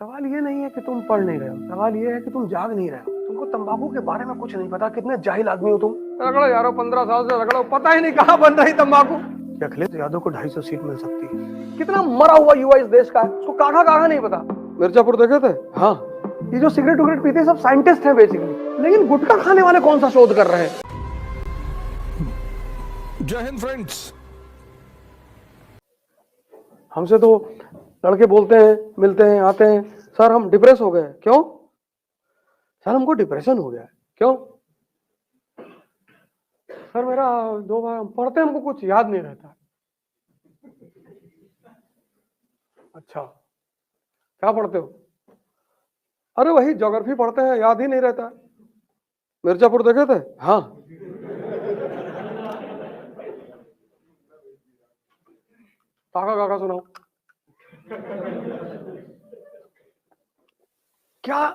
सवाल ये नहीं है कि तुम पढ़ नहीं रहे हो, सवाल ये है कि तुम जाग नहीं रहे हो। तुमको तंबाकू के बारे में कुछ नहीं पता। कितने जाहिल आदमी हो तुम। रगड़ो यारो, 15 साल से रगड़ो, पता ही नहीं कहाँ बन रही तंबाकू। अखिलेश यादव को 250 सीट मिल सकती है। कितना मरा हुआ युवा इस देश का है, उसको काढ़ा काढ़ा नहीं पता। मिर्जापुर देखे थे? हाँ, ये जो सिगरेट उगरेट पीते सब साइंटिस्ट हैं बेसिकली, लेकिन गुटखा खाने वाले कौन सा शोध कर रहे हैं? जय हिंद फ्रेंड्स। हमसे तो लड़के बोलते हैं, मिलते हैं, आते हैं, सर हम डिप्रेस हो गए। क्यों सर? हमको डिप्रेशन हो गया है। क्यों सर? मेरा 2 बार पढ़ते हमको कुछ याद नहीं रहता। अच्छा, क्या पढ़ते हो? अरे वही ज्योग्राफी पढ़ते हैं, याद ही नहीं रहता। मिर्जापुर देखे थे? हाँ, काका काका सुनाओ। क्या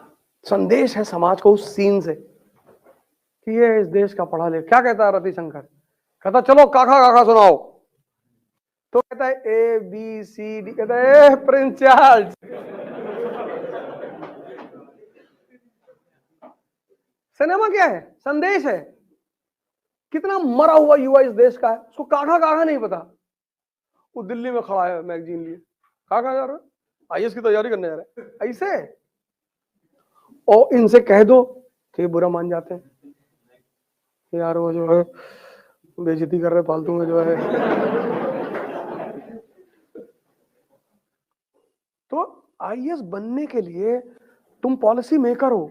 संदेश है समाज को उस सीन से कि ये इस देश का पढ़ा लिखा? क्या कहता है रतिशंकर? कहता चलो काका काका सुनाओ, तो कहता है ए बी सी डी, कहता है प्रिंस चार्ल्स। सिनेमा क्या है? संदेश है। कितना मरा हुआ युवा इस देश का है, उसको काका काका नहीं पता। वो दिल्ली में खड़ा है मैगजीन लिए, काका जा रहा है, आईएएस की तैयारी करने जा रहा है, ऐसे। और इनसे कह दो तो ये बुरा मान जाते हैं, यार वो जो है बेइज्जती कर रहे फालतू में जो है। तो आईएएस बनने के लिए तुम पॉलिसी मेकर हो।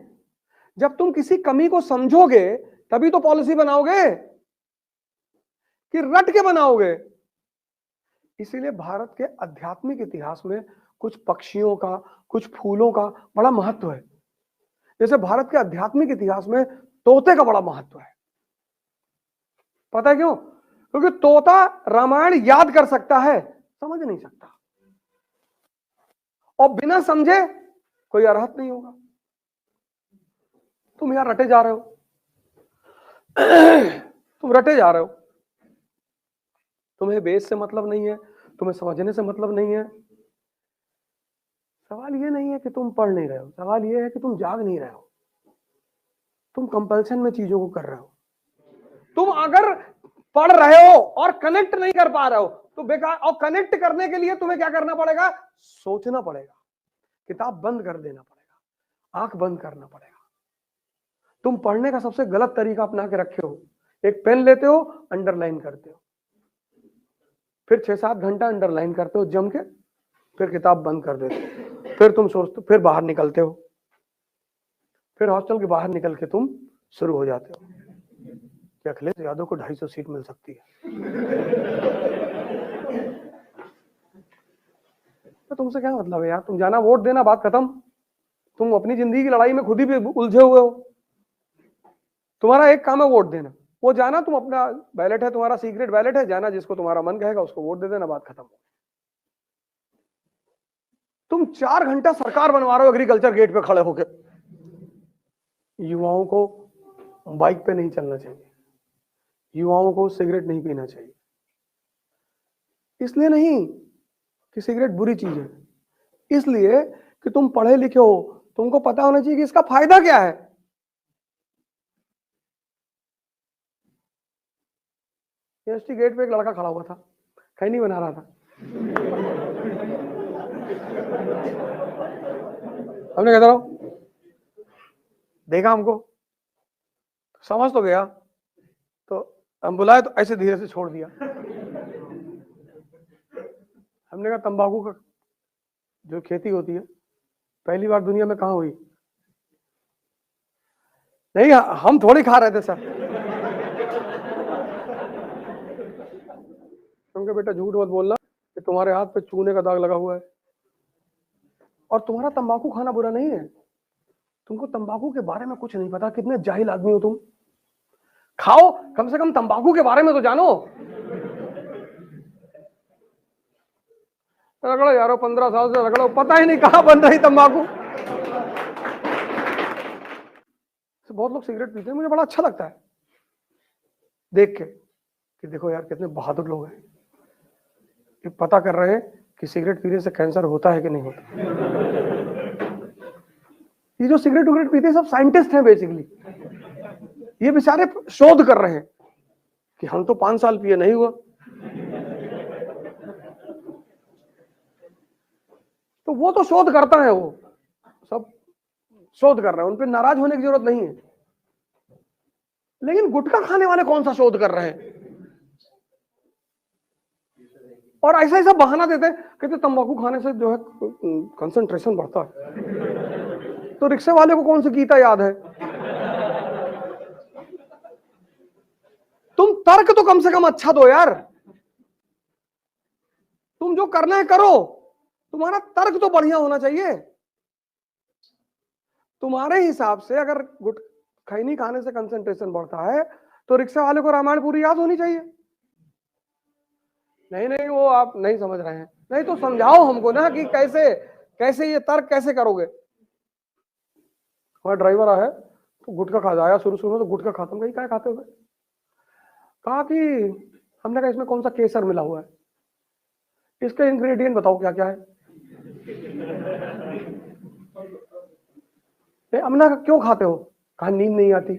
जब तुम किसी कमी को समझोगे तभी तो पॉलिसी बनाओगे, कि रट के बनाओगे। इसीलिए भारत के आध्यात्मिक इतिहास में कुछ पक्षियों का, कुछ फूलों का बड़ा महत्व है। जैसे भारत के आध्यात्मिक इतिहास में तोते का बड़ा महत्व है। पता है क्यों? क्योंकि तोता रामायण याद कर सकता है, समझ नहीं सकता, और बिना समझे कोई अरहत नहीं होगा। तुम यार रटे जा रहे हो, तुम रटे जा रहे हो। तुम्हें बेस से मतलब नहीं है, तुम्हें समझने से मतलब नहीं है। सवाल ये नहीं है कि तुम पढ़ नहीं रहे हो, सवाल ये है कि तुम जाग नहीं रहे हो। तुम कंपल्शन में चीजों को कर रहे हो। तुम अगर पढ़ रहे हो और कनेक्ट नहीं कर पा रहे हो तो बेकार। और कनेक्ट करने के लिए तुम्हें क्या करना पड़ेगा? सोचना पड़ेगा, किताब बंद कर देना पड़ेगा, आंख बंद करना पड़ेगा। तुम पढ़ने का सबसे गलत तरीका अपना के रखे हो। एक पेन लेते हो, अंडरलाइन करते हो, फिर 6-7 घंटा अंडरलाइन करते हो जम के, फिर किताब बंद कर देते हो, फिर तुम सोचते हो, फिर बाहर निकलते हो, फिर हॉस्टल के बाहर निकल के तुम शुरू हो जाते हो कि अखिलेश यादव को 250 सीट मिल सकती है। तो तुमसे क्या मतलब है यार? तुम जाना वोट देना, बात खत्म। तुम अपनी जिंदगी की लड़ाई में खुद ही उलझे हुए हो। तुम्हारा एक काम है वोट देना, वो जाना, तुम अपना बैलेट है, तुम्हारा सीक्रेट बैलेट है, जाना, जिसको तुम्हारा मन कहेगा उसको वोट दे देना, बात खत्म। तुम 4 घंटा सरकार बनवा रहे हो एग्रीकल्चर गेट पे खड़े होकर। युवाओं को बाइक पे नहीं चलना चाहिए, युवाओं को सिगरेट नहीं पीना चाहिए। इसलिए नहीं कि सिगरेट बुरी चीज है, इसलिए कि तुम पढ़े लिखे हो, तुमको पता होना चाहिए कि इसका फायदा क्या है। यूनिवर्सिटी गेट पे एक लड़का खड़ा हुआ था, खैनी बना रहा था। हमने कहता रहो, देखा हमको, समझ तो गया, तो हम बुलाए तो ऐसे धीरे से छोड़ दिया। हमने कहा तंबाकू का जो खेती होती है पहली बार दुनिया में कहाँ हुई? नहीं, हम थोड़ी खा रहे थे सर। तुमके बेटा झूठ मत बोलना कि तुम्हारे हाथ पे चूने का दाग लगा हुआ है। और तुम्हारा तंबाकू खाना बुरा नहीं है, तुमको तंबाकू के बारे में कुछ नहीं पता। कितने जाहिल आदमी हो तुम। खाओ, कम से कम तंबाकू के बारे में तो जानो। रगड़ो यारो, 15 साल से रगड़ो, पता ही नहीं कहां बन रही तंबाकू। बहुत लोग सिगरेट पीते हैं, मुझे बड़ा अच्छा लगता है देख के कि देखो यार कितने बहादुर लोग हैं, ये पता कर रहे हैं कि सिगरेट पीने से कैंसर होता है कि नहीं होता। ये जो सिगरेट उगरेट पीते हैं सब साइंटिस्ट हैं बेसिकली, ये बेचारे शोध कर रहे हैं कि हम तो 5 साल पिए नहीं हुआ। तो वो तो शोध करता है, वो सब शोध कर रहे हैं, उन पर नाराज होने की जरूरत नहीं है। लेकिन गुटखा खाने वाले कौन सा शोध कर रहे हैं? और ऐसा ऐसा बहाना देते हैं, कहते तंबाकू खाने से जो है कंसंट्रेशन बढ़ता है। तो रिक्शे वाले को कौन सी गीता याद है? तुम तर्क तो कम से कम अच्छा दो यार, तुम जो करना है करो, तुम्हारा तर्क तो बढ़िया होना चाहिए। तुम्हारे हिसाब से अगर खैनी खाने से कंसंट्रेशन बढ़ता है तो रिक्शा वाले को रामायण पूरी याद होनी चाहिए। नहीं नहीं, वो आप नहीं समझ रहे हैं। नहीं तो समझाओ हमको ना कि कैसे कैसे ये तर्क कैसे करोगे। हमारा ड्राइवर आया तो गुटखा खा जाया, शुरू में तो गुटखा खाता हूँ, क्या खाते हो? कहा कि हमने कहा इसमें कौन सा केसर मिला हुआ है, इसके इंग्रेडिएंट बताओ क्या क्या है। हमने कहा क्यों खाते हो? कहा नींद नहीं आती।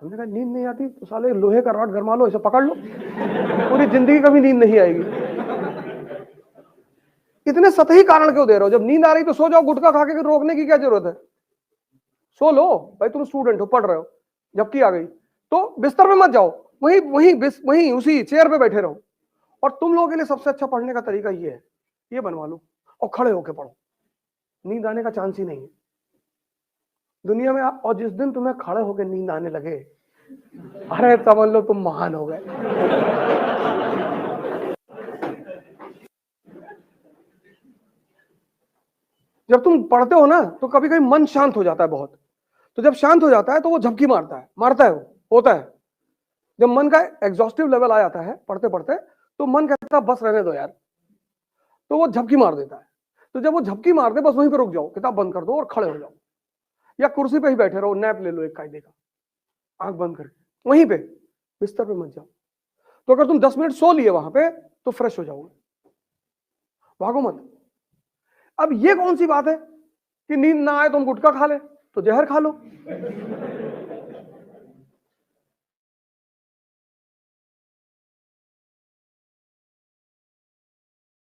हमने कहा नींद नहीं आती तो साले लोहे का रॉड गरमा लो, इसे पकड़ लो, पूरी जिंदगी कभी नींद नहीं आएगी। इतने सतही कारण क्यों दे रहे हो? जब नींद आ रही तो सो जाओ, गुटखा खा के रोकने की क्या जरूरत है? सो लो भाई, तुम स्टूडेंट हो, पढ़ रहे हो, झपकी आ गई तो बिस्तर पे मत जाओ, वहीं वहीं वहीं उसी चेयर पे बैठे रहो। और तुम लोगों के लिए सबसे अच्छा पढ़ने का तरीका ये है, ये बनवा लो और खड़े होके पढ़ो, नींद आने का चांस ही नहीं है दुनिया में। और जिस दिन तुम्हें खड़े होकर नींद आने लगे, अरे समझ लो तुम महान हो गए। जब तुम पढ़ते हो ना तो कभी कभी मन शांत हो जाता है बहुत, तो जब शांत हो जाता है तो वो झपकी मारता है वो होता है। जब मन का एग्जॉस्टिव लेवल आ जाता है पढ़ते पढ़ते, तो मन कहता है बस रहने दो यार, तो वो झपकी मार देता है। तो जब वो झपकी मार दे, बस वहीं पे रुक जाओ, किताब बंद कर दो और खड़े हो जाओ, या कुर्सी पे ही बैठे रहो, नैप ले लो एक कायदे का, आंख बंद करके वहीं पे, बिस्तर पे मत जाओ। तो अगर तुम 10 मिनट सो लिए वहां पे तो फ्रेश हो जाओगे, भागो मत। अब ये कौन सी बात है कि नींद ना आए तुम गुटखा खा ले, तो जहर खा लो।